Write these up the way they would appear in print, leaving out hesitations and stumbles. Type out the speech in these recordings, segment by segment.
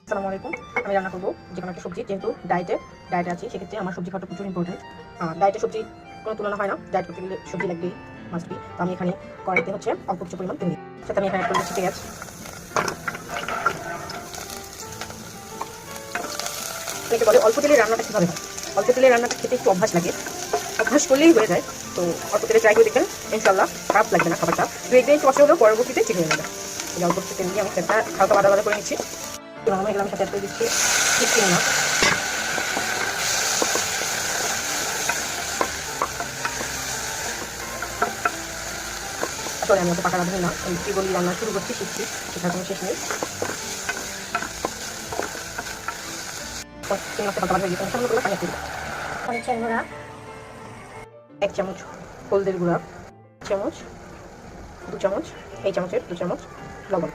আসসালামু আলাইকুম। আমি রান্না করবো যে কোনো একটা সবজি, যেহেতু ডায়েটে আছি, সেক্ষেত্রে আমার সবজি খাওয়াটা প্রচুর ইম্পর্টেন্ট। ডায়েটে সবজি কোনো তুলনা হয় না, ডায়েট করতে গেলে সবজি লাগবেই, মাস্ট বি। তো আমি এখানে কড়াইতে হচ্ছে অল্প কিছু পরিমাণ তেল দিই, সাথে আমি এখানে অ্যাড করে দিচ্ছি পেঁয়াজ। অনেকে বলে অল্প তেলে রান্নাটা কীভাবে হয়। অল্প তেলে রান্নাটা খেতে একটু অভ্যাস লাগে, অভ্যাস করলেই হয়ে যায়। তো অল্প তেলে ট্রাই করে দেখবেন, ইনশাল্লাহ খারাপ লাগবে না খাবারটা। তো একদিন একটু কষ্ট হলেও পরবর্তীতে ঠিক হয়ে যাবে। অল্প কিছু তেল দিয়ে আমি সেটা হালকা বাদা করে নিচ্ছি। এবং আমি এগুলো সাথে অ্যাড করে দিচ্ছি না আসলে আমি অত পাকা রাঁধুনি না, কি বলি রান্না শুরু করছি, শিখছি, সেটা কোনো শেষ নেই। এক চামচ হলদের গুঁড়া, চামচ 2 চামচ, এই চামচের 2 চামচ লবণ।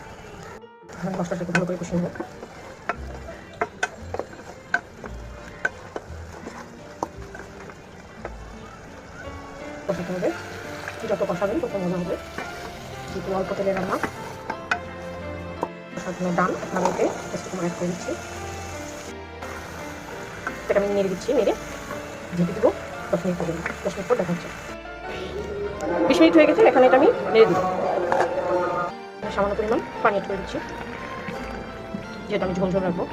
আমি মশলাটাকে ভালো করে কষিয়ে নেব। কষাতে হবে, যত কষাবেন তত মজা হবে, যেহেতু অল্প তেলে রান্না। কষানো ডান, আমি ওকে একটু অ্যাড করে দিচ্ছি। সেটা আমি নেড়ে দিচ্ছি, নেড়ে ঢেকে দেবো 10 মিনিট পর্যন্ত। 10 মিনিট পর দেখা হচ্ছে 20 মিনিট হয়ে গেছে। এখানে এটা আমি নেড়ে দিব, সামান্য পরিমাণ পানি অ্যাড করে দিচ্ছি, যেহেতু আমি ঝোল রাখবো।